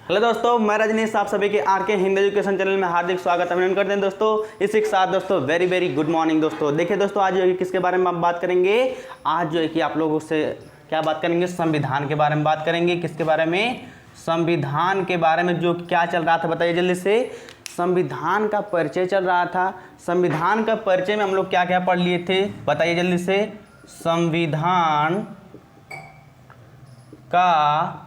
Hello दोस्तों, मैं रजनीश, आप सभी के आर के हिंदी एजुकेशन चैनल में हार्दिक स्वागत अभिनंदन करते हैं दोस्तों। इसी के साथ दोस्तों वेरी गुड मॉर्निंग दोस्तों। देखिए दोस्तों, आज जो है किसके बारे में हम बात करेंगे। आज जो है कि आप लोगों से क्या बात करेंगे, संविधान के बारे में बात करेंगे। किसके बारे में? संविधान के बारे में। जो क्या चल रहा था बताइए जल्दी से। संविधान का परिचय चल रहा था। संविधान का परिचय में हम लोग क्या क्या पढ़ लिए थे बताइए जल्दी से। संविधान का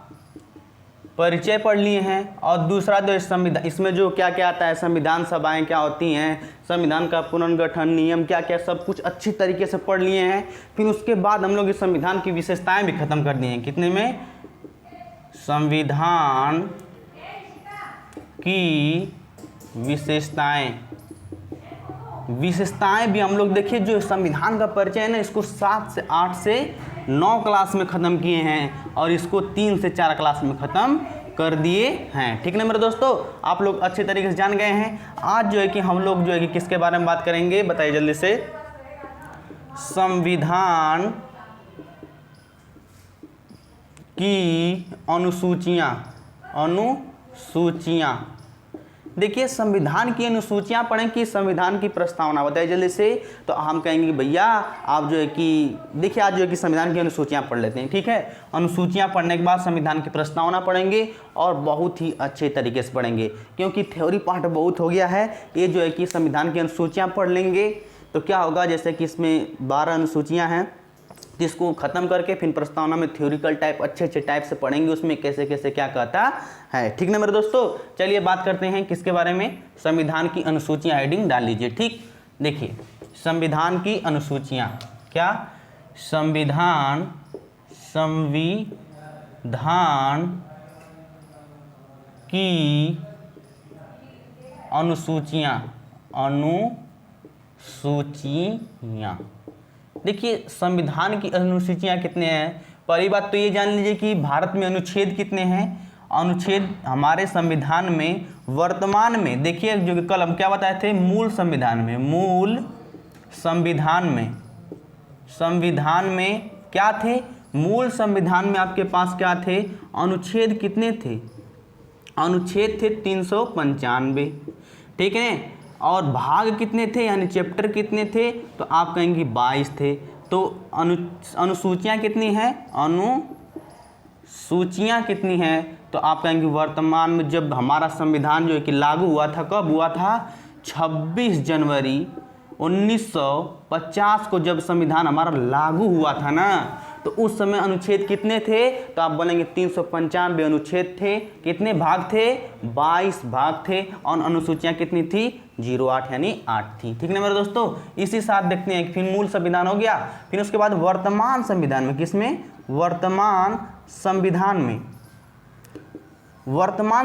परिचय पढ़ लिए हैं, और दूसरा जो संविधान, इसमें जो क्या क्या आता है, संविधान सभाएं क्या होती हैं, संविधान का पुनर्गठन, नियम क्या क्या, सब कुछ अच्छी तरीके से पढ़ लिए हैं। फिर उसके बाद हम लोग इस संविधान की विशेषताएं भी खत्म कर दिए हैं। कितने में? संविधान की विशेषताएं भी हम लोग देखिए। जो संविधान का परिचय है ना, इसको 7 से 8 से 9 क्लास में ख़त्म किए हैं, और इसको 3 से 4 क्लास में ख़त्म कर दिए हैं। ठीक ना मेरे दोस्तों, आप लोग अच्छे तरीके से जान गए हैं। आज जो है कि हम लोग जो है कि किसके बारे में बात करेंगे बताइए जल्दी से। संविधान की अनुसूचियाँ। देखिए, संविधान की अनुसूचियाँ पढ़ें कि संविधान की प्रस्तावना बताइए जल्दी से। तो हम कहेंगे कि भैया आप जो है कि देखिए, आज जो है कि संविधान की अनुसूचियाँ पढ़ लेते हैं। ठीक है, अनुसूचियाँ पढ़ने के बाद संविधान की प्रस्तावना पढ़ेंगे, और बहुत ही अच्छे तरीके से पढ़ेंगे, क्योंकि थ्योरी पार्ट बहुत हो गया है। ये जो है कि संविधान की अनुसूचियाँ पढ़ लेंगे तो क्या होगा, जैसे कि इसमें 12 अनुसूचियाँ हैं, जिसको ख़त्म करके फिर प्रस्तावना में थ्योरिकल टाइप अच्छे टाइप से पढ़ेंगे, उसमें कैसे कैसे क्या कहता है। ठीक ना मेरे दोस्तों, चलिए बात करते हैं किसके बारे में। संविधान की अनुसूचियाँ हेडिंग डाल लीजिए। ठीक, देखिए संविधान की अनुसूचियाँ क्या। संविधान की अनुसूचियाँ। देखिए, संविधान की अनुसूचियाँ कितने हैं। पहली बात तो ये जान लीजिए कि भारत में अनुच्छेद कितने हैं। अनुच्छेद हमारे संविधान में वर्तमान में, देखिए जो कि कल हम क्या बताए थे, मूल संविधान में क्या थे। मूल संविधान में आपके पास क्या थे, अनुच्छेद कितने थे। अनुच्छेद थे 395। ठीक है, और भाग कितने थे, यानी चैप्टर कितने थे, तो आप कहेंगे 22 थे। तो अनुसूचियाँ कितनी हैं, अनुसूचियाँ कितनी हैं, तो आप कहेंगे वर्तमान में, जब हमारा संविधान जो है कि लागू हुआ था, कब हुआ था, 26 जनवरी 1950 को जब संविधान हमारा लागू हुआ था ना, तो उस समय अनुच्छेद कितने थे, तो आप बोलेंगे 395 अनुच्छेद थे। कितने भाग थे, 22 भाग थे, और अनुसूचियाँ कितनी थी, 08 यानी 8 थी। ठीक ना मेरे दोस्तों, इसी साथ देखते हैं कि फिर मूल संविधान हो गया, फिर उसके बाद वर्तमान संविधान में, किसमें, वर्तमान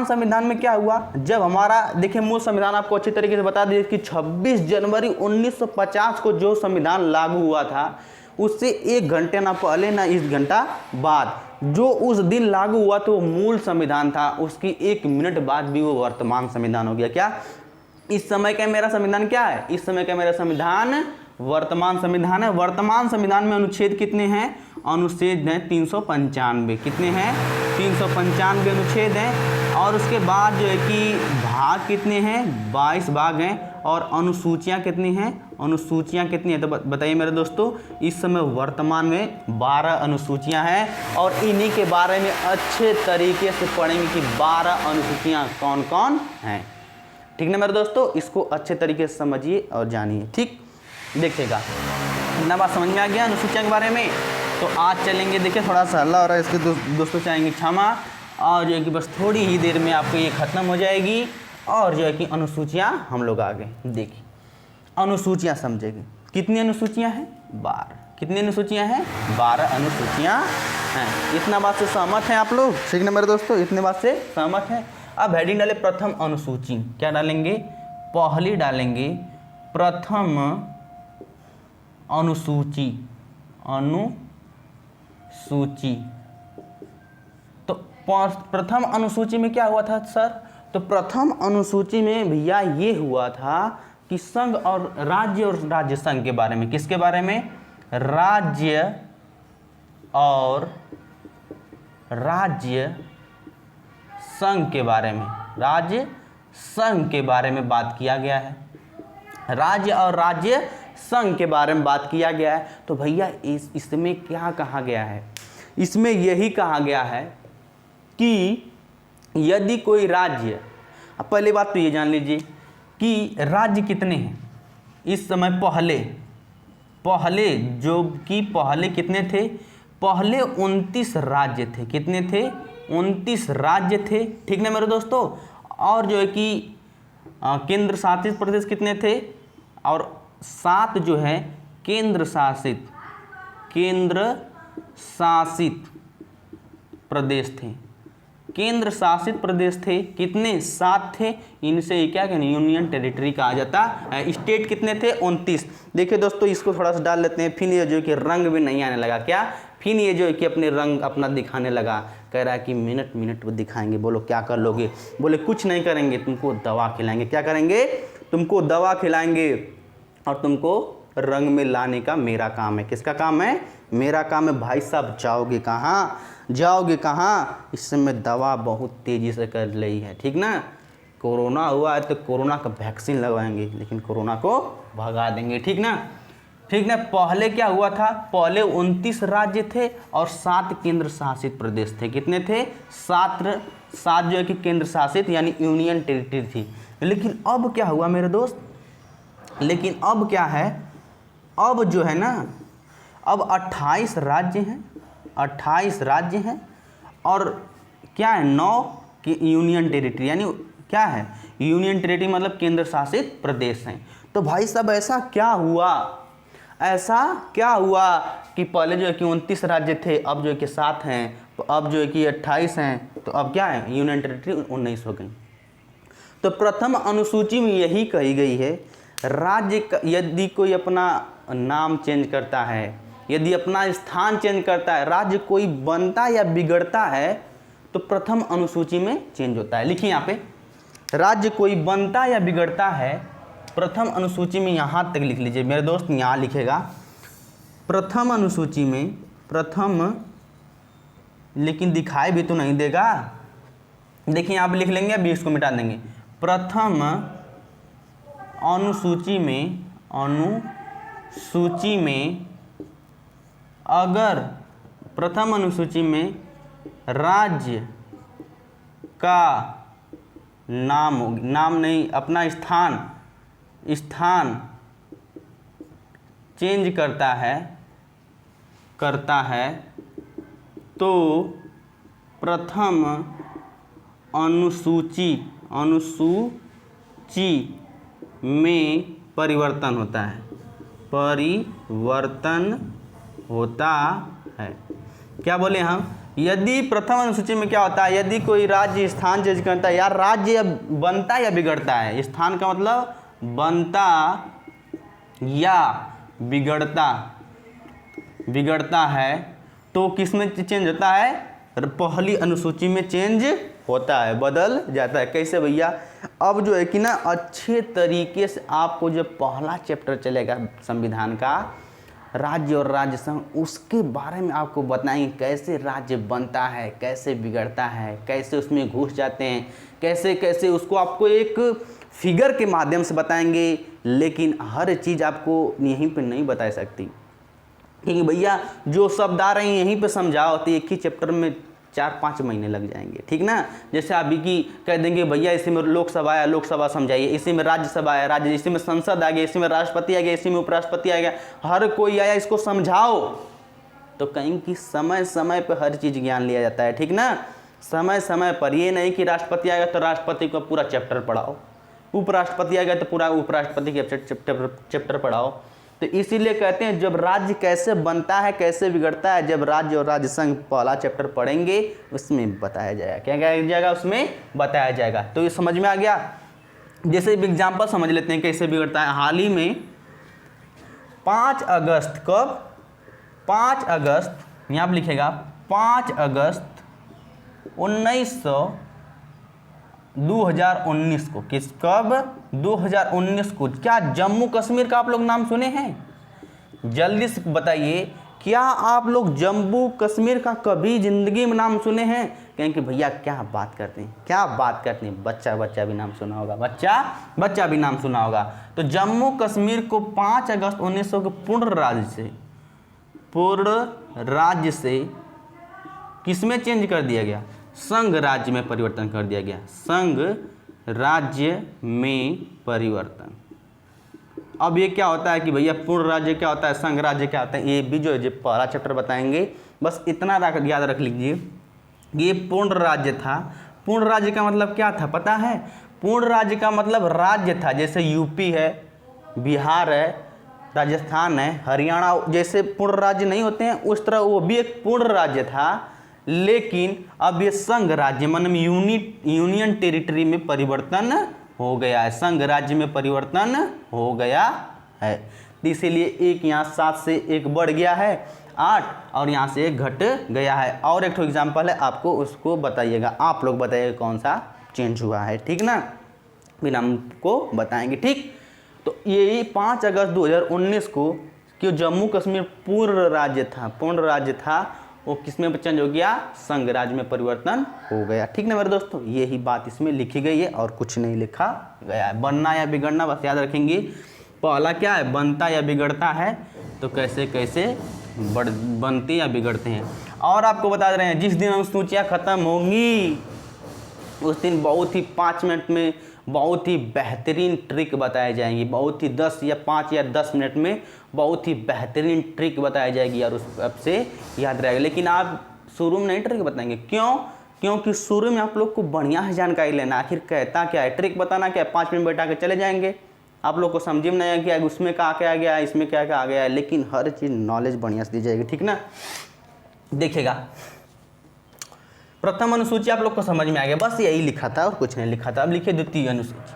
संविधान में क्या हुआ, जब हमारा देखिए मूल संविधान आपको अच्छी तरीके से बता दीजिए कि 26 जनवरी 1950 को जो संविधान लागू हुआ था, उससे 1 घंटे ना पहले ना 1 घंटा बाद जो उस दिन लागू हुआ तो मूल संविधान था, उसकी 1 मिनट बाद भी वो वर्तमान संविधान हो गया। क्या इस समय का मेरा संविधान क्या है, इस समय का मेरा संविधान वर्तमान संविधान है। वर्तमान संविधान में अनुच्छेद कितने हैं, अनुच्छेद हैं 395। कितने हैं, 395 अनुच्छेद हैं, और उसके बाद जो है कि भाग कितने हैं, 22 भाग हैं, और अनुसूचियाँ कितनी हैं, अनुसूचियाँ कितनी हैं, तो बताइए मेरे दोस्तों। इस समय वर्तमान में 12 अनुसूचियाँ हैं, और इन्हीं के बारे में अच्छे तरीके से पढ़ेंगे कि 12 अनुसूचियाँ कौन कौन हैं। ठीक ना मेरे दोस्तों, इसको अच्छे तरीके से समझिए और जानिए। ठीक, देखिएगा इतना बात समझ में आ गया अनुसूचियाँ के बारे में। तो आज चलेंगे, देखिए थोड़ा सा हल्ला हो रहा है, इसके दोस्तों चाहेंगे क्षमा, और जो है कि बस थोड़ी ही देर में आपको ये ख़त्म हो जाएगी, और जो है कि अनुसूचियाँ हम लोग आगे देखिए। अनुसूचियाँ समझेंगे, कितनी अनुसूचियाँ हैं, 12। कितनी अनुसूचियाँ हैं, 12 अनुसूचियाँ हैं। इतना बात से सहमत हैं आप लोग। ठीक ना मेरे दोस्तों, इतने बात से सहमत हैं। अब हेडिंग डाले प्रथम अनुसूची। क्या डालेंगे, पहली डालेंगे प्रथम अनुसूची। तो प्रथम अनुसूची में क्या हुआ था सर, तो प्रथम अनुसूची में भैया ये हुआ था कि संघ और राज्य संघ के बारे में। किसके बारे में, राज्य और राज्य संघ के बारे में, राज्य संघ के बारे में बात किया गया है। राज्य और राज्य संघ के बारे में बात किया गया है। तो भैया इसमें क्या कहा गया है? इसमें यही कहा गया है कि यदि कोई राज्य, अब पहली बात तो ये जान लीजिए कि राज्य कितने हैं इस समय। पहले जो कि पहले कितने थे? पहले 29 राज्य थे। कितने थे? 29 राज्य थे, ठीक ना मेरे दोस्तों। और जो है कि केंद्र शासित प्रदेश कितने थे? और 7 जो है केंद्र शासित प्रदेश थे। केंद्र शासित प्रदेश थे कितने? 7 थे। इनसे क्या कहते हैं? यूनियन टेरिटरी कहा जाता है। स्टेट कितने थे? 29। देखिए दोस्तों, इसको थोड़ा सा डाल लेते हैं। फिर ये जो कि रंग भी नहीं आने लगा। क्या? फिर ये जो है कि अपने रंग अपना दिखाने लगा। कह रहा है कि मिनट वो दिखाएंगे। बोलो क्या कर लोगे? बोले कुछ नहीं करेंगे, तुमको दवा खिलाएंगे। क्या करेंगे? तुमको दवा खिलाएंगे और तुमको रंग में लाने का मेरा काम है। किसका काम है? मेरा काम है। भाई साहब जाओगे कहाँ? इस समय दवा बहुत तेज़ी से कर रही है, ठीक ना। कोरोना हुआ है तो कोरोना का वैक्सीन लगवाएंगे, लेकिन कोरोना को भगा देंगे, ठीक ना। पहले क्या हुआ था? पहले 29 राज्य थे और 7 केंद्र शासित प्रदेश थे। कितने थे? 7 जो है कि केंद्र शासित यानी यूनियन टेरिटरी थी। लेकिन अब क्या हुआ मेरे दोस्त? अब क्या है? अब जो है ना, अब 28 राज्य हैं और क्या है? 9 की यूनियन टेरिटरी, यानी क्या है? यूनियन टेरिटरी मतलब केंद्र शासित प्रदेश हैं। तो भाई साहब ऐसा क्या हुआ कि पहले जो है कि 29 राज्य थे, अब जो है कि 7 हैं, तो अब जो है कि 28 हैं, तो अब क्या है? यूनियन टेरिटरी 19 हो गई। तो प्रथम अनुसूची में यही कही गई है, राज्य यदि कोई अपना नाम चेंज करता है, यदि अपना स्थान चेंज करता है, राज्य कोई बनता या बिगड़ता है, तो प्रथम अनुसूची में चेंज होता है। लिखिए यहाँ पे, राज्य कोई बनता या बिगड़ता है, प्रथम अनुसूची में यहाँ तक लिख लीजिए मेरे दोस्त। यहाँ लिखेगा प्रथम अनुसूची में, लेकिन दिखाई भी तो नहीं देगा। देखिए यहाँ पे लिख लेंगे, अभी इसको मिटा देंगे। प्रथम अनुसूची में अगर प्रथम अनुसूची में राज्य का नाम नहीं, अपना स्थान चेंज करता है तो प्रथम अनुसूची में परिवर्तन होता है। क्या बोले हम? यदि प्रथम अनुसूची में क्या होता है? यदि कोई राज्य स्थान चेंज करता है, यार राज्य बनता या बिगड़ता है, स्थान का मतलब बनता या बिगड़ता है, तो किस में चेंज होता है? पहली अनुसूची में चेंज होता है, बदल जाता है। कैसे भैया? अब जो है कि ना अच्छे तरीके से आपको जो पहला चैप्टर चलेगा संविधान का, राज्य और राज्य संघ, उसके बारे में आपको बताएंगे कैसे राज्य बनता है, कैसे बिगड़ता है, कैसे उसमें घुस जाते हैं, कैसे उसको आपको एक फिगर के माध्यम से बताएंगे। लेकिन हर चीज़ आपको यहीं पे नहीं बता सकती, क्योंकि भैया जो शब्द आ रहे हैं यहीं पे समझाओ तो एक ही चैप्टर में 4-5 महीने लग जाएंगे, ठीक ना। जैसे अभी की कह देंगे भैया इसी में लोकसभा आया, लोकसभा समझाइए, इसी में राज्यसभा आया, राज्य, इसी में संसद आ गया, इसी में राष्ट्रपति आ गया, इसी में उपराष्ट्रपति आ गया, हर कोई आया, इसको समझाओ। तो कहीं कि समय समय पर हर चीज़ ज्ञान लिया जाता है, ठीक ना। समय समय पर, ये नहीं कि राष्ट्रपति आएगा तो राष्ट्रपति का पूरा चैप्टर पढ़ाओ, उपराष्ट्रपति आएगा तो पूरा उपराष्ट्रपति के चैप्टर पढ़ाओ। तो इसीलिए कहते हैं जब राज्य कैसे बनता है, कैसे बिगड़ता है, जब राज्य और राज्य संघ पहला चैप्टर पढ़ेंगे उसमें बताया जाएगा। क्या जाएगा? उसमें बताया जाएगा। तो ये समझ में आ गया। जैसे एग्जाम्पल समझ लेते हैं कैसे बिगड़ता है। हाल ही में 5 अगस्त, कब? 5 अगस्त, यहाँ पर लिखेगा 5 अगस्त 2019 को, कब? 2019 को। क्या जम्मू कश्मीर का आप लोग नाम सुने हैं? जल्दी से बताइए क्या आप लोग जम्मू कश्मीर का कभी जिंदगी में नाम सुने हैं? कहें कि भैया क्या बात करते हैं, क्या बात करते हैं, बच्चा भी नाम सुना होगा, बच्चा भी नाम सुना होगा। तो जम्मू कश्मीर को 5 अगस्त 1900 के पूर्ण राज्य से किसमें चेंज कर दिया गया? संघ राज्य में परिवर्तन कर दिया गया, संघ राज्य में परिवर्तन। अब ये क्या होता है कि भैया पूर्ण राज्य क्या होता है, संघ राज्य क्या होता है, ये भी जो पहला चैप्टर बताएंगे। बस इतना याद रख लीजिए, ये पूर्ण राज्य था। पूर्ण राज्य का मतलब क्या था पता है? पूर्ण राज्य का मतलब राज्य था, जैसे यूपी है, बिहार है, राजस्थान है, हरियाणा जैसे पूर्ण राज्य नहीं होते हैं, उस तरह वो भी एक पूर्ण राज्य था। लेकिन अब ये संघ राज्य मतलब यूनियन टेरिटरी में परिवर्तन हो गया है, संघ राज्य में परिवर्तन हो गया है। इसीलिए एक यहाँ 7 से 1 बढ़ गया है 8, और यहाँ से 1 घट गया है। और एक एग्जाम्पल है, आपको उसको बताइएगा, आप लोग बताइएगा कौन सा चेंज हुआ है, ठीक ना, फिर हमको बताएंगे, ठीक। तो यही 5 अगस्त 2019 को कि जम्मू कश्मीर पूर्ण राज्य था, वो किसमें चेंज हो गया? संघ राज्य में परिवर्तन हो गया, ठीक ना मेरे दोस्तों। यही बात इसमें लिखी गई है और कुछ नहीं लिखा गया है। बनना या बिगड़ना बस याद रखेंगे। पहला क्या है, बनता या बिगड़ता है, तो कैसे कैसे बनते या बिगड़ते हैं। और आपको बता दे रहे हैं, जिस दिन अनुसूचियाँ खत्म होंगी उस दिन बहुत ही 5 मिनट में बहुत ही बेहतरीन ट्रिक बताई जाएंगी, बहुत ही 10 या 5 या 10 मिनट में बहुत ही बेहतरीन ट्रिक बताई जाएगी और उस आपसे याद रहेगा। लेकिन आप शुरू में नहीं ट्रिक बताएंगे, क्यों? क्योंकि शुरू में आप लोग को बढ़िया है जानकारी लेना, आखिर कहता क्या है, ट्रिक बताना क्या है, 5 मिनट बैठा के चले जाएंगे, आप लोग को समझ में नहीं आएगा उसमें क्या क्या आ गया है, इसमें क्या क्या आ गया है। लेकिन हर चीज़ नॉलेज बढ़िया से दी जाएगी, ठीक ना। देखिएगा, प्रथम अनुसूची आप लोग को समझ में आ गया, बस यही लिखा था और कुछ नहीं लिखा था। अब लिखिए द्वितीय अनुसूची,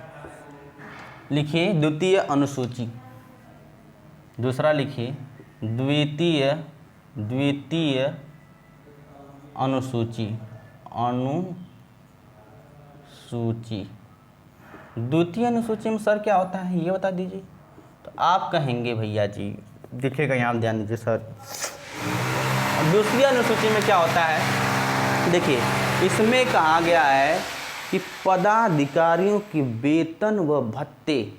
लिखिए द्वितीय अनुसूची। दूसरा लिखिए द्वितीय अनुसूची। द्वितीय अनुसूची में सर क्या होता है ये बता दीजिए। तो आप कहेंगे भैया जी, देखिएगा यहाँ ध्यान दीजिए सर, दूसरी अनुसूची में क्या होता है, देखिए इसमें कहा गया है कि पदाधिकारियों की वेतन व भत्ते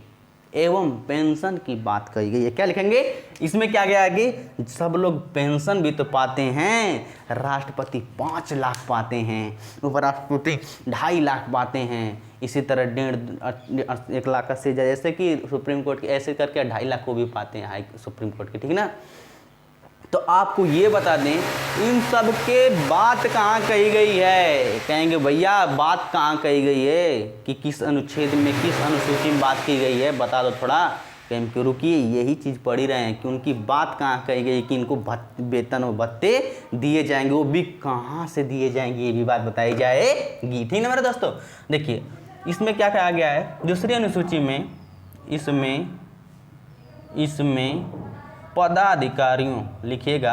एवं पेंशन की बात कही गई है। क्या लिखेंगे इसमें? क्या गया है कि सब लोग पेंशन भी तो पाते हैं, राष्ट्रपति 5 लाख पाते हैं, उपराष्ट्रपति 2.5 लाख पाते हैं, इसी तरह 1.5 लाख से जैसे कि सुप्रीम कोर्ट के ऐसे करके 2.5 लाख को भी पाते हैं हाई सुप्रीम कोर्ट के, ठीक ना। तो आपको ये बता दें, इन सब के बात कहाँ कही गई है? कहेंगे भैया बात कहाँ कही गई है कि किस अनुच्छेद में, किस अनुसूची में बात की गई है, बता दो थोड़ा। कहें कि रुकिए, यही चीज़ पढ़ी रहे हैं कि उनकी बात कहाँ कही गई कि इनको वेतन और भत्ते दिए जाएंगे, वो भी कहाँ से दिए जाएंगे, ये भी बात बताई जाएगी, ठीक है मेरे दोस्तों। देखिए इसमें क्या कहा गया है, दूसरी अनुसूची में इसमें पदाधिकारियों, लिखिएगा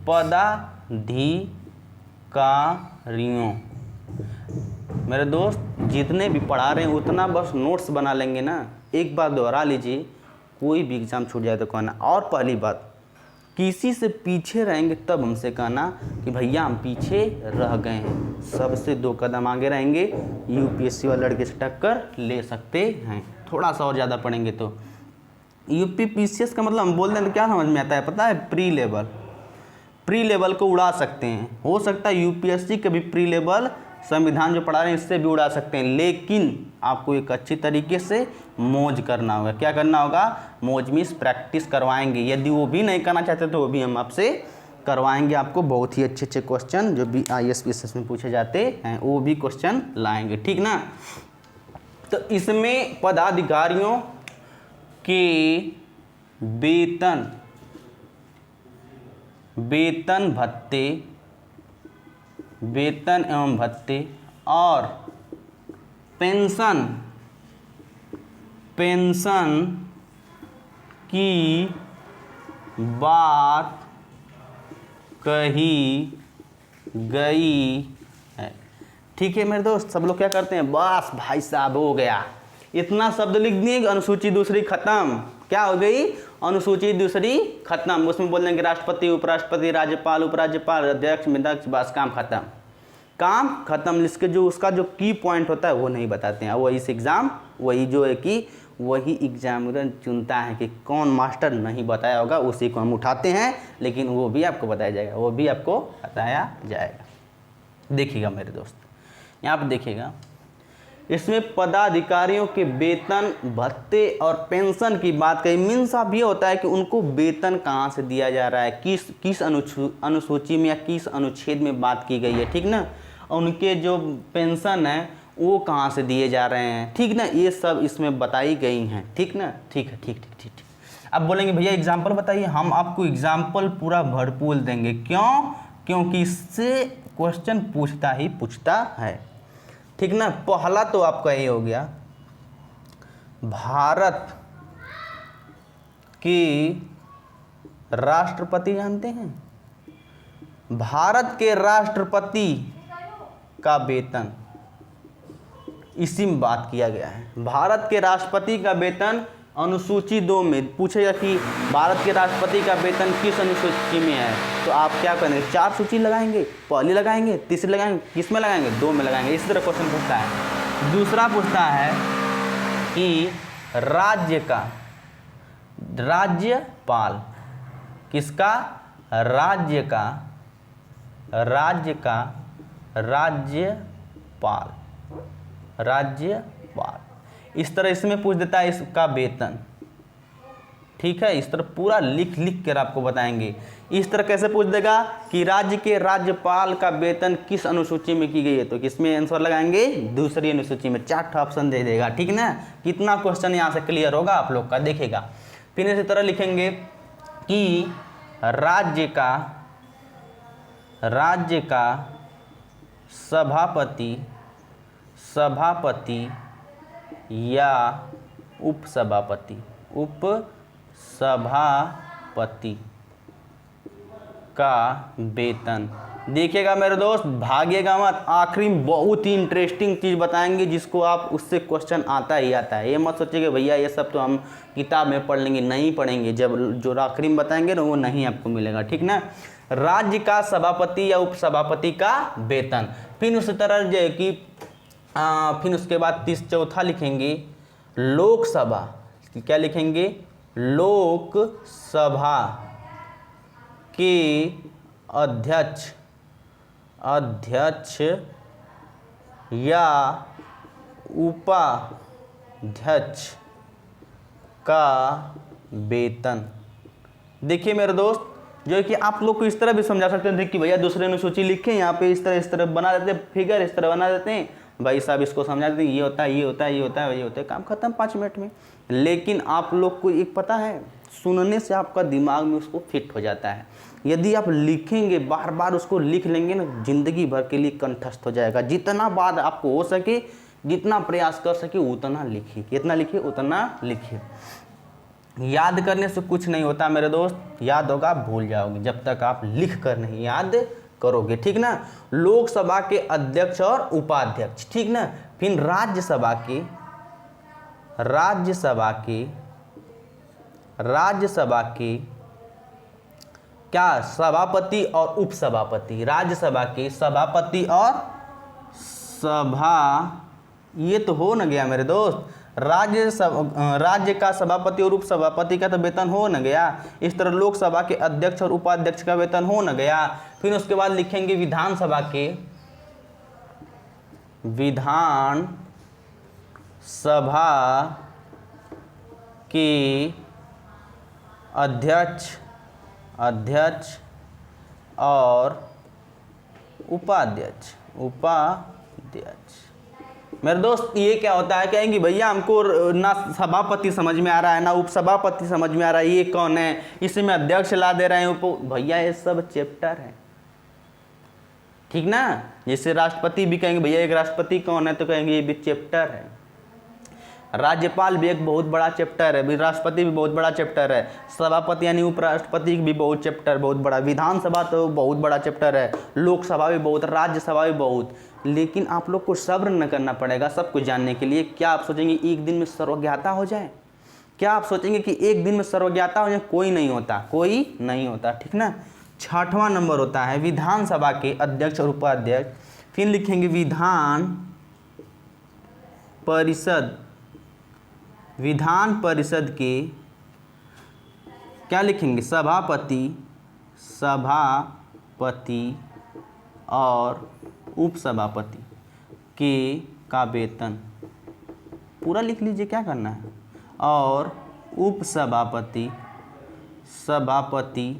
पदाधिकारियों। मेरे दोस्त जितने भी पढ़ा रहे हैं उतना बस नोट्स बना लेंगे ना, एक बार दोहरा लीजिए, कोई भी एग्जाम छूट जाए तो कहना। और पहली बात, किसी से पीछे रहेंगे तब हमसे कहना कि भैया हम पीछे रह गए हैं, सबसे 2 कदम आगे रहेंगे, यूपीएससी वाले लड़के से टक्कर ले सकते हैं। थोड़ा सा और ज़्यादा पढ़ेंगे तो यूपीपीसीएस का मतलब हम बोलते हैं तो क्या समझ में आता है पता है? प्री लेवल को उड़ा सकते हैं, हो सकता है यूपीएससी के भी प्री लेवल संविधान जो पढ़ा रहे हैं इससे भी उड़ा सकते हैं, लेकिन आपको एक अच्छी तरीके से मौज करना होगा। क्या करना होगा? मौज में प्रैक्टिस करवाएंगे। यदि वो भी नहीं करना चाहते तो वो भी हम आपसे करवाएंगे, आपको बहुत ही अच्छे क्वेश्चन जो भी IAS में पूछे जाते हैं वो भी क्वेश्चन लाएंगे, ठीक ना। तो इसमें पदाधिकारियों के वेतन एवं भत्ते और पेंशन की बात कही गई है, ठीक है मेरे दोस्त। सब लोग क्या करते हैं, बस भाई साहब हो गया, इतना शब्द लिख दिए, अनुसूची दूसरी खत्म। क्या हो गई? अनुसूची दूसरी खत्म। उसमें बोल देंगे राष्ट्रपति, उपराष्ट्रपति, राज्यपाल, उपराज्यपाल, अध्यक्ष, विधायक, बस काम खत्म, काम खत्म। इसके जो उसका जो की पॉइंट होता है वो नहीं बताते हैं। वो इस एग्ज़ाम वही जो है कि वही एग्जामिनर चुनता है कि कौन मास्टर नहीं बताया होगा उसी को हम उठाते हैं, लेकिन वो भी आपको बताया जाएगा, वो भी आपको बताया जाएगा। देखिएगा मेरे दोस्त, यहाँ पर देखिएगा, इसमें पदाधिकारियों के वेतन, भत्ते और पेंशन की बात कही। मीन्स अब ये होता है कि उनको वेतन कहाँ से दिया जा रहा है, किस अनुसूची में या किस अनुच्छेद में बात की गई है, ठीक ना। उनके जो पेंशन है वो कहाँ से दिए जा रहे हैं, ठीक ना, ये सब इसमें बताई गई हैं, ठीक ना। ठीक है, ठीक ठीक ठीक ठीक। अब बोलेंगे भैया एग्जाम्पल बताइए, हम आपको एग्जाम्पल पूरा भरपूर देंगे। क्यों? क्योंकि इससे क्वेश्चन पूछता ही पूछता है, ठीक ना। पहला तो आपका ये हो गया, भारत की राष्ट्रपति जानते हैं? भारत के राष्ट्रपति का वेतन, इसी में बात किया गया है। भारत के राष्ट्रपति का वेतन अनुसूची 2 में पूछेगा कि भारत के राष्ट्रपति का वेतन किस अनुसूची में है, तो आप क्या करेंगे, 4 सूची लगाएंगे, पहली लगाएंगे, तीसरी लगाएंगे, किस में लगाएंगे, 2 में लगाएंगे। इस तरह क्वेश्चन पूछता है। दूसरा पूछता है कि राज्य का राज्यपाल, किसका, राज्य का राज्यपाल, राज्यपाल। इस तरह इसमें पूछ देता है इसका वेतन, ठीक है। इस तरह पूरा लिख कर आपको बताएंगे। इस तरह कैसे पूछ देगा कि राज्य के राज्यपाल का वेतन किस अनुसूची में की गई है, तो किसमें आंसर लगाएंगे, दूसरी अनुसूची में। 4 ऑप्शन दे देगा, ठीक ना। कितना क्वेश्चन यहाँ से क्लियर होगा आप लोग का, देखेगा। फिर इसी तरह लिखेंगे कि राज्य का सभापति या उपसभापति का वेतन। देखिएगा मेरे दोस्त, भागिएगा मत, आखिरी में बहुत ही इंटरेस्टिंग चीज़ बताएंगे जिसको आप उससे क्वेश्चन आता ही आता है। ये मत सोचिए भैया ये सब तो हम किताब में पढ़ लेंगे, नहीं पढ़ेंगे। जब जो आखिरी में बताएंगे ना वो नहीं आपको मिलेगा, ठीक ना। राज्य का सभापति या उपसभापति का वेतन। फिर उसी तरह जो है कि फिर उसके बाद चौथा लिखेंगे लोकसभा। क्या लिखेंगे, लोकसभा के अध्यक्ष या उपाध्यक्ष का वेतन। देखिए मेरे दोस्त, जो है कि आप लोग को इस तरह भी समझा सकते हैं कि भैया दूसरे अनुसूची लिखें, यहाँ पे इस तरह बना देते हैं, फिगर इस तरह बना देते हैं, भाई साहब इसको समझा देते हैं, ये होता है, ये होता है, ये होता है, ये होता है, काम खत्म 5 मिनट में। लेकिन आप लोग को एक पता है, सुनने से आपका दिमाग में उसको फिट हो जाता है। यदि आप लिखेंगे, बार बार उसको लिख लेंगे ना, जिंदगी भर के लिए कंठस्थ हो जाएगा। जितना बार आपको हो सके, जितना प्रयास कर सके उतना लिखिए, कितना लिखिए उतना लिखिए। याद करने से कुछ नहीं होता मेरे दोस्त, याद होगा आप भूल जाओगे जब तक आप लिख कर नहीं याद करोगे, ठीक ना। लोकसभा के अध्यक्ष और उपाध्यक्ष, ठीक ना। फिर राज्यसभा के क्या, सभापति और उपसभापति। राज्यसभा के सभापति और ये तो हो न गया मेरे दोस्त, राज्य का सभापति और उपसभापति का तो वेतन हो न गया। इस तरह लोकसभा के अध्यक्ष और उपाध्यक्ष का वेतन हो न गया। फिर उसके बाद लिखेंगे विधानसभा के अध्यक्ष और उपाध्यक्ष। मेरे दोस्त ये क्या होता है, कहेंगे भैया हमको ना सभापति समझ में आ रहा है ना उपसभापति समझ में आ रहा है, ये कौन है, इसमें अध्यक्ष ला दे रहे हैं। भैया ये सब चैप्टर है, ठीक ना। जैसे राष्ट्रपति भी कहेंगे भैया एक राष्ट्रपति कौन है, तो कहेंगे ये भी चैप्टर है। राज्यपाल भी एक बहुत बड़ा चैप्टर है, राष्ट्रपति भी बहुत बड़ा चैप्टर है, सभापति यानी उपराष्ट्रपति भी बहुत चैप्टर बहुत बड़ा, विधानसभा तो बहुत बड़ा चैप्टर है, लोकसभा भी बहुत, राज्यसभा भी बहुत। लेकिन आप लोग को सब्र न करना पड़ेगा सब कुछ जानने के लिए। क्या आप सोचेंगे एक दिन में सर्वज्ञाता हो जाए? क्या आप सोचेंगे कि एक दिन में सर्वज्ञाता हो जाए? कोई नहीं होता, कोई नहीं होता, ठीक ना। 6वां नंबर होता है विधानसभा के अध्यक्ष और उपाध्यक्ष। फिर लिखेंगे विधान परिषद, विधान परिषद के क्या लिखेंगे? सभापति, सभापति और उपसभापति के का वेतन, पूरा लिख लीजिए, क्या करना है। और उपसभापति, सभापति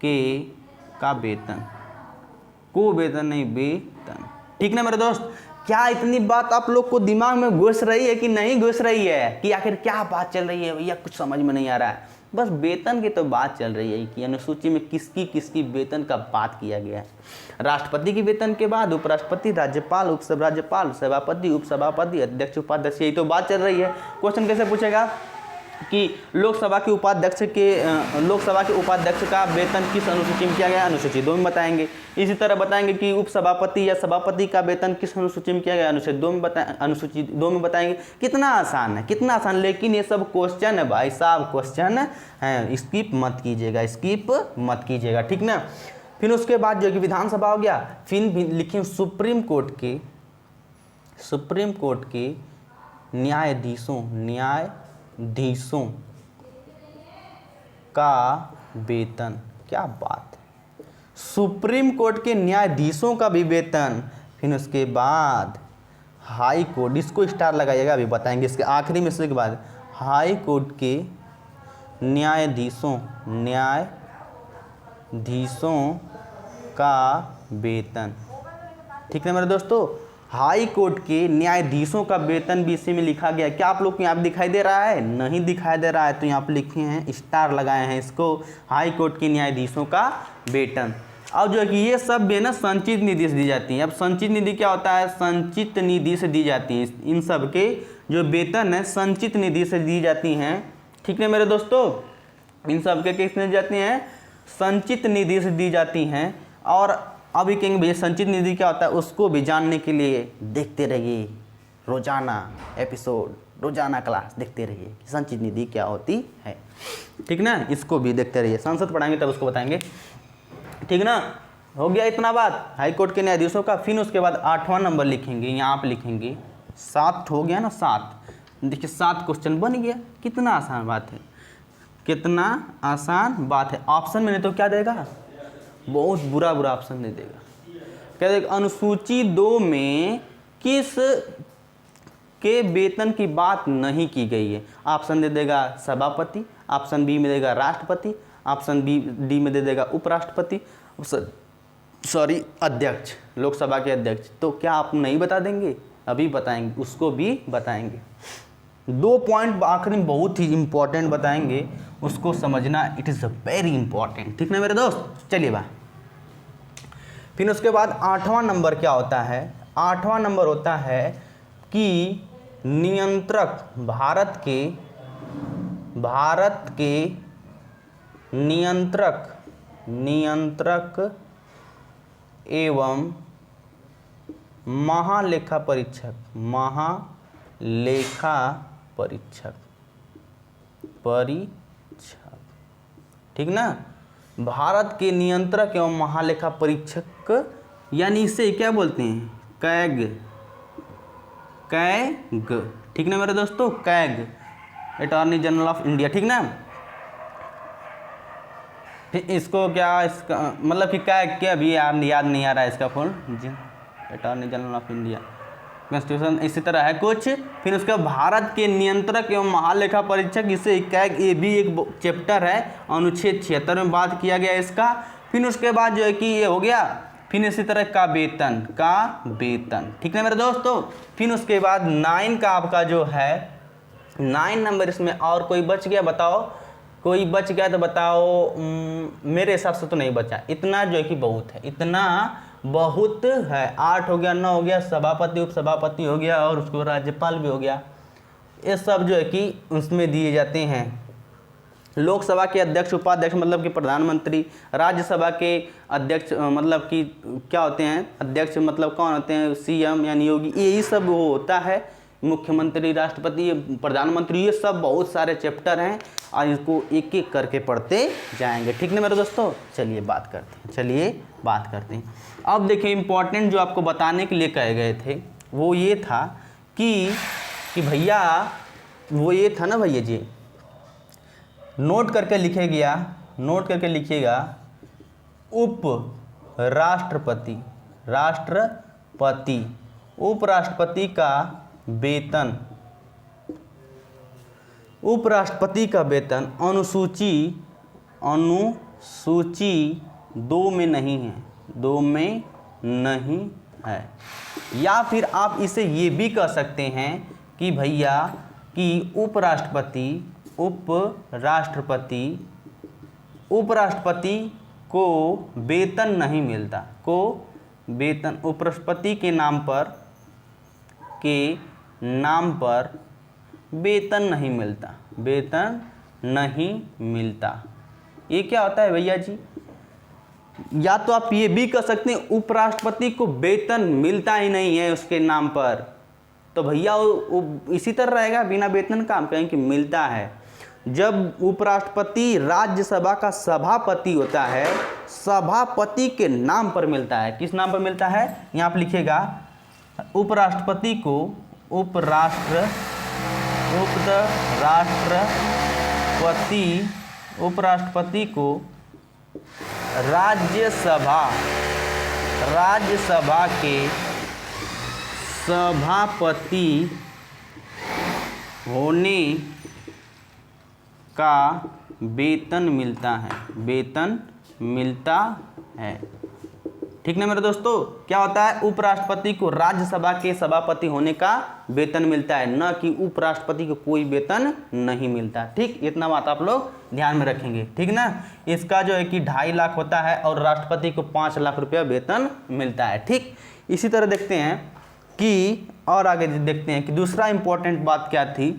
के का वेतन, को वेतन नहीं वेतन, ठीक ना मेरे दोस्त। क्या इतनी बात आप लोग को दिमाग में घुस रही है कि नहीं घुस रही है, कि आखिर क्या बात चल रही है भैया, कुछ समझ में नहीं आ रहा है। बस वेतन की तो बात चल रही है कि अनुसूची में किसकी किसकी वेतन का बात किया गया है। राष्ट्रपति की वेतन के बाद उपराष्ट्रपति, राज्यपाल, उपराज्यपाल, सभापति, उपसभापति, अध्यक्ष, उपाध्यक्ष, यही तो बात चल रही है। क्वेश्चन कैसे पूछेगा कि लोकसभा के उपाध्यक्ष का वेतन किस अनुसूची में किया गया? अनुसूची 2 में बताएंगे। इसी तरह बताएंगे कि उपसभापति या सभापति का वेतन किस अनुसूची में किया गया? अनुसूची 2 में बताएंगे। कितना आसान है, कितना आसान। लेकिन ये सब क्वेश्चन है भाई साहब, क्वेश्चन है, स्किप मत कीजिएगा, स्किप मत कीजिएगा, ठीक ना। फिर उसके बाद जो कि विधानसभा हो गया, फिर लिखिए सुप्रीम कोर्ट के न्यायाधीशों का वेतन। क्या बात है, सुप्रीम कोर्ट के न्यायाधीशों का भी वेतन। फिर उसके बाद हाई कोर्ट, इसको स्टार लगाइएगा, अभी बताएंगे इसके आखिरी में से के बाद, हाई कोर्ट के न्यायाधीशों का वेतन, ठीक है मेरे दोस्तों। हाई कोर्ट के न्यायाधीशों का वेतन भी इसी में लिखा गया। क्या आप लोग को यहाँ पे दिखाई दे रहा है? नहीं दिखाई दे रहा है, तो यहाँ पे लिखे हैं, स्टार लगाए हैं इसको, हाई कोर्ट के न्यायाधीशों का वेतन। अब जो है कि ये सब भी है ना संचित निधि से दी जाती है। अब संचित निधि क्या होता है? संचित निधि से दी जाती है। इन सब के जो वेतन है संचित निधि से दी जाती हैं, ठीक है मेरे दोस्तों। इन सब के किसने दी जाती हैं? संचित निधि से दी जाती हैं। और अभी कहेंगे भैया संचित निधि क्या होता है, उसको भी जानने के लिए देखते रहिए रोजाना एपिसोड, रोजाना क्लास देखते रहिए संचित निधि क्या होती है, ठीक ना। इसको भी देखते रहिए, संसद पढ़ाएंगे तब उसको बताएंगे, ठीक ना। हो गया इतना बात हाई कोर्ट के न्यायाधीशों का। फिर उसके बाद 8वां नंबर लिखेंगे, यहाँ पे लिखेंगे 7 हो गया ना, 7। देखिए 7 क्वेश्चन बन गया। कितना आसान बात है, कितना आसान बात है। ऑप्शन में नहीं तो क्या देगा? बहुत बुरा ऑप्शन नहीं देगा। क्या देगा? अनुसूची 2 में किस के वेतन की बात नहीं की गई है। ऑप्शन दे देगा सभापति, ऑप्शन बी में देगा राष्ट्रपति, ऑप्शन डी में दे देगा उपराष्ट्रपति, अध्यक्ष, लोकसभा के अध्यक्ष। तो क्या आप नहीं बता देंगे? अभी बताएंगे, उसको भी बताएंगे। 2 पॉइंट आखिरी में बहुत ही इंपॉर्टेंट बताएंगे, उसको समझना, इट इज़ वेरी इंपॉर्टेंट, ठीक ना मेरे दोस्त। चलिए बा, फिर उसके बाद 8वां नंबर क्या होता है? 8वां नंबर होता है कि नियंत्रक, भारत के नियंत्रक एवं महालेखा परीक्षक, ठीक ना। भारत के नियंत्रक एवं महालेखा परीक्षक, यानी इसे क्या बोलते हैं? कैग, ठीक ना मेरे दोस्तों, CAG, attorney general of India, ठीक ना। फिर इसको क्या, इसका मतलब कि कैग के अभी याद नहीं आ रहा है इसका full, attorney general of India, constitution इसी तरह है कुछ। फिर उसका भारत के नियंत्रक एवं महालेखा परीक्षक, इसे कैग, ये भी एक चैप्टर है, अनुच्छेद 76 में बात किया गया इसका। फिर उसके बाद जो है कि ये हो गया, फिर इसी तरह का वेतन, ठीक है मेरे दोस्तों। फिर उसके बाद 9 का आपका जो है 9 नंबर, इसमें और कोई बच गया बताओ? कोई बच गया तो बताओ। मेरे हिसाब से तो नहीं बचा, इतना जो है कि बहुत है, इतना बहुत है। 8 हो गया, 9 हो गया, सभापति उपसभापति हो गया, और उसको राज्यपाल भी हो गया। ये सब जो है कि उसमें दिए जाते हैं। लोकसभा के अध्यक्ष उपाध्यक्ष मतलब कि प्रधानमंत्री, राज्यसभा के अध्यक्ष मतलब कि क्या होते हैं? अध्यक्ष मतलब कौन होते हैं? सीएम यानी योगी, यही सब वो होता है। मुख्यमंत्री, राष्ट्रपति, प्रधानमंत्री, ये सब बहुत सारे चैप्टर हैं और इसको एक एक करके पढ़ते जाएंगे। ठीक ना मेरे दोस्तों, चलिए बात करते हैं। अब देखिए इम्पोर्टेंट जो आपको बताने के लिए कहे गए थे वो ये था कि भैया वो ये था ना भैया जी, नोट करके लिखिएगा उप राष्ट्रपति, उपराष्ट्रपति का वेतन अनुसूची 2 में नहीं है। या फिर आप इसे ये भी कह सकते हैं कि भैया कि उपराष्ट्रपति को वेतन नहीं मिलता, उपराष्ट्रपति के नाम पर वेतन नहीं मिलता। ये क्या होता है भैया जी? या तो आप ये भी कह सकते हैं उपराष्ट्रपति को वेतन मिलता ही नहीं है उसके नाम पर, तो भैया वो इसी तरह रहेगा बिना वेतन का। हम कहेंगे कि मिलता है। जब उपराष्ट्रपति राज्यसभा का सभापति होता है, सभापति के नाम पर मिलता है। किस नाम पर मिलता है? यहाँ आप लिखिएगा उपराष्ट्रपति को राज्यसभा के सभापति होने का वेतन मिलता है। ठीक ना मेरे दोस्तों, क्या होता है? उपराष्ट्रपति को राज्यसभा के सभापति होने का वेतन मिलता है, न कि उपराष्ट्रपति को कोई वेतन नहीं मिलता। ठीक, इतना बात आप लोग ध्यान में रखेंगे। ठीक ना, इसका जो है कि 2.5 लाख होता है और राष्ट्रपति को 5 लाख रुपया वेतन मिलता है। ठीक, इसी तरह देखते हैं कि और आगे देखते हैं कि दूसरा इंपॉर्टेंट बात क्या थी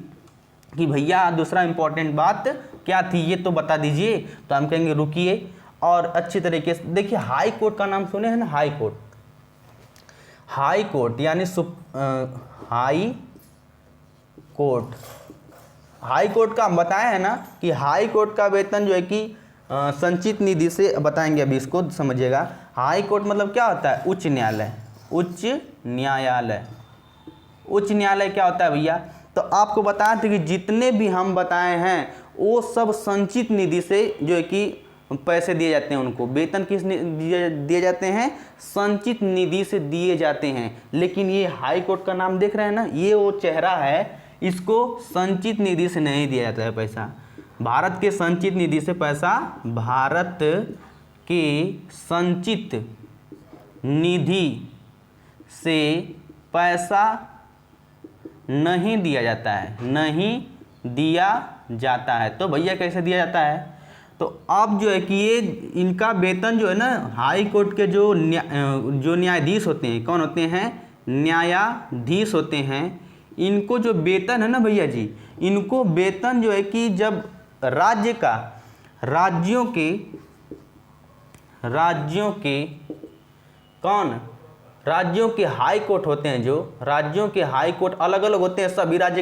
कि भैया दूसरा इंपॉर्टेंट बात क्या थी ये तो बता दीजिए। तो हम कहेंगे रुकिए और अच्छी तरीके से देखिए। हाई कोर्ट का नाम सुने हैं ना? हाई कोर्ट यानी हाई कोर्ट का हम बताए हैं ना कि हाई कोर्ट का वेतन जो है कि संचित निधि से बताएंगे। अभी इसको समझिएगा। हाई कोर्ट मतलब क्या होता है? उच्च न्यायालय क्या होता है भैया? तो आपको बताए थे कि जितने भी हम बताए हैं वो सब संचित निधि से जो है कि पैसे दिए जाते हैं उनको। वेतन किस दिए जाते हैं? संचित निधि से दिए जाते हैं। लेकिन ये हाई कोर्ट का नाम देख रहे हैं ना, ये वो चेहरा है, इसको संचित निधि से नहीं दिया जाता है पैसा। भारत के संचित निधि से पैसा, भारत के संचित निधि से पैसा नहीं दिया जाता है। तो भैया कैसे दिया जाता है? तो अब जो है कि ये इनका वेतन जो है ना, हाई कोर्ट के जो न्यायाधीश होते हैं, कौन होते हैं? न्यायाधीश होते हैं। इनको जो वेतन है ना भैया जी, इनको वेतन जो है कि जब राज्यों के हाई कोर्ट होते हैं, जो राज्यों के हाई कोर्ट अलग अलग होते हैं, सभी राज्य के